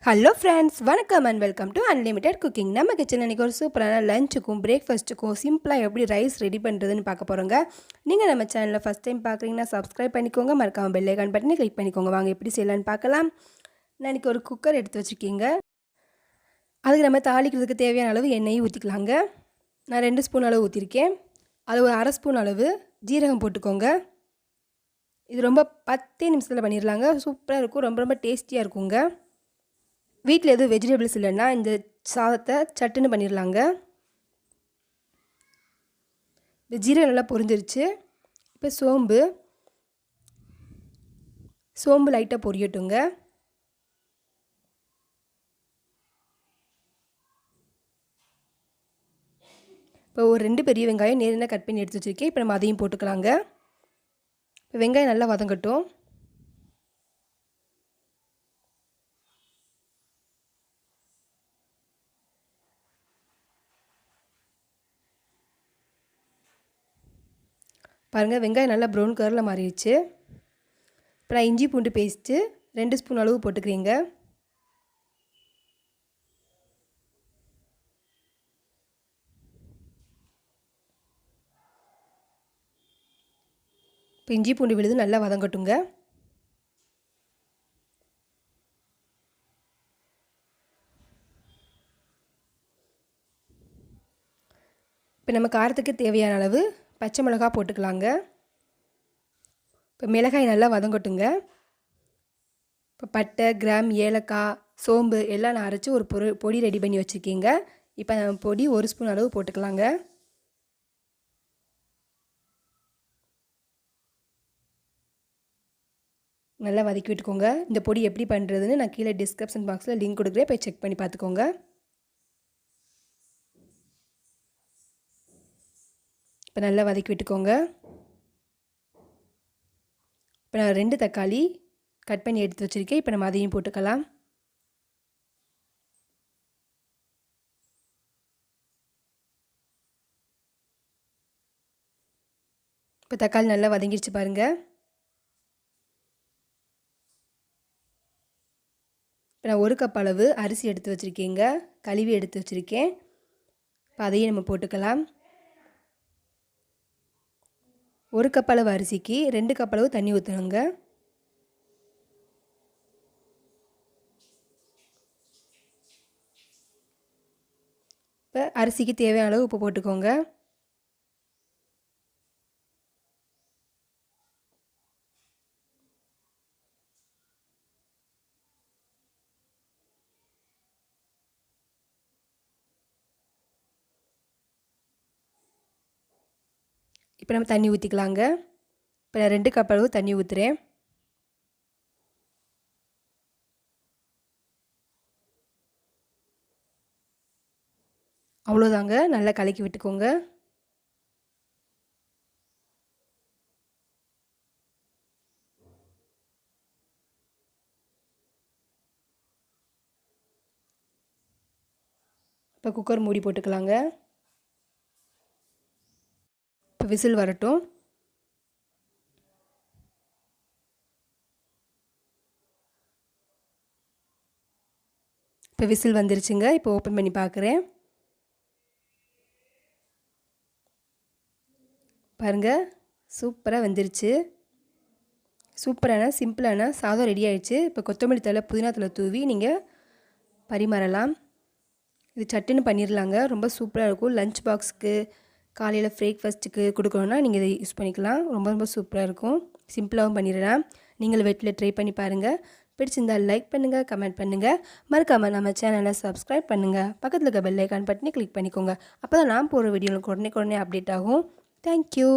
Hello friends, வணக்கம் and welcome to unlimited cooking. நம்ம கிச்சனில் இன்றைக்கி ஒரு சூப்பரான லஞ்சுக்கும் பிரேக்ஃபாஸ்ட்டுக்கும் சிம்பிளாக எப்படி ரைஸ் ரெடி பண்ணுறதுன்னு பார்க்க போகிறோங்க. நீங்கள் நம்ம சேனலில் ஃபஸ்ட் டைம் பார்க்குறீங்கன்னா சப்ஸ்கிரைப் பண்ணிக்கோங்க, மறக்காமல் பெல் ஐகான் பட்டனை கிளிக் பண்ணிக்கோங்க. வாங்க எப்படி செய்யலான்னு பார்க்கலாம். நான் இன்றைக்கி ஒரு குக்கர் எடுத்து வச்சுருக்கீங்க. அதுக்கு நம்ம தாளிக்கிறதுக்கு தேவையான அளவு எண்ணெயும் ஊற்றிக்கலாங்க. நான் 2 ஸ்பூன் அளவு ஊற்றிருக்கேன். அது ஒரு அரை ஸ்பூன் அளவு ஜீரகம் போட்டுக்கோங்க. இது ரொம்ப 10 நிமிஷத்தில் பண்ணிடலாங்க. சூப்பராக இருக்கும், ரொம்ப ரொம்ப டேஸ்டியாக இருக்குங்க. வீட்டில் எதுவும் வெஜிடபிள்ஸ் இல்லைன்னா இந்த சாதத்தை சட்டுன்னு பண்ணிடலாங்க. இப்போ ஜீரகம் நல்லா பொரிஞ்சிருச்சு. இப்போ சோம்பு லைட்டாக பொரியட்டுங்க. இப்போ ஒரு 2 பெரிய வெங்காயம் நேரா கட் பண்ணி எடுத்து வச்சுருக்கேன். இப்போ நம்ம அதையும் போட்டுக்கலாங்க. இப்போ வெங்காயம் நல்லா வதங்கட்டும். பாருங்கள், வெங்காயம் நல்லா ப்ரௌன் கலரில் மாறிடுச்சு. இப்போ நான் இஞ்சி பூண்டு பேஸ்ட்டு 2 ஸ்பூன் அளவு போட்டுக்கிறீங்க. இப்போ இஞ்சி பூண்டு விழுது நல்லா வதங்கட்டுங்க. இப்போ நம்ம காரத்துக்கு தேவையான அளவு பச்சை மிளகா போட்டுக்கலாங்க. இப்போ மிளகாய் நல்லா வதங்கட்டுங்க. இப்போ பட்டை, கிராம், ஏலக்காய், சோம்பு எல்லாம் நான் அரைச்சி ஒரு பொடி ரெடி பண்ணி வச்சுருக்கீங்க. இப்போ பொடி 1 ஸ்பூன் அளவு போட்டுக்கலாங்க. நல்லா வதக்கி விட்டுக்கோங்க. இந்த பொடி எப்படி பண்ணுறதுன்னு நான் கீழே டிஸ்கிரிப்ஷன் பாக்ஸில் லிங்க் கொடுக்குறேன், போய் செக் பண்ணி பார்த்துக்கோங்க. இப்போ நல்லா வதக்கி விட்டுக்கோங்க. இப்போ நான் 2 தக்காளி கட் பண்ணி எடுத்து வச்சுருக்கேன். இப்போ நம்ம அதையும் போட்டுக்கலாம். இப்போ தக்காளி நல்லா வதங்கிடுச்சு பாருங்கள். இப்போ நான் 1 கப் அளவு அரிசி எடுத்து வச்சுருக்கேங்க, கழுவி எடுத்து வச்சுருக்கேன். இப்போ அதையும் நம்ம போட்டுக்கலாம். 1 கப் அளவு அரிசிக்கு 2 கப் அளவு தண்ணி ஊற்றணுங்க. இப்போ அரிசிக்கு தேவையான அளவு உப்பு போட்டுக்கோங்க. இப்போ நம்ம தண்ணி ஊற்றிக்கலாங்க. இப்போ நான் 2 கப் அளவு தண்ணி ஊற்றுறேன். அவ்வளோதாங்க, நல்லா கலக்கி விட்டுக்கோங்க. இப்போ குக்கர் மூடி போட்டுக்கலாங்க. இப்போ விசில் வரட்டும். இப்போ விசில் வந்துருச்சுங்க. இப்போ ஓப்பன் பண்ணி பார்க்குறேன். பாருங்கள், சூப்பராக வந்துருச்சு. சூப்பரான சிம்பிளான சாதம் ரெடி ஆகிடுச்சு. இப்போ கொத்தமல்லி தழை, புதினா தழை தூவி நீங்கள் பரிமாறலாம். இது சட்டுன்னு பண்ணிடலாங்க. ரொம்ப சூப்பராக இருக்கும். லஞ்ச் பாக்ஸுக்கு, காலையில் பிரேக்ஃபாஸ்ட்டுக்கு கொடுக்கணுன்னா நீங்கள் இதை யூஸ் பண்ணிக்கலாம். ரொம்ப ரொம்ப சூப்பராக இருக்கும். சிம்பிளாகவும் பண்ணிடலாம். நீங்கள் வீட்டில் ட்ரை பண்ணி பாருங்கள். பிடிச்சிருந்தால் லைக் பண்ணுங்கள், கமெண்ட் பண்ணுங்கள். மறக்காமல் நம்ம சேனலை சப்ஸ்கிரைப் பண்ணுங்கள். பக்கத்தில் இருக்க பெல் ஐக்கான் பட்டனை கிளிக் பண்ணிக்கோங்க. அப்போ தான் நான் போகிற வீடியோவில் உடனே அப்டேட் ஆகும். தேங்க்யூ.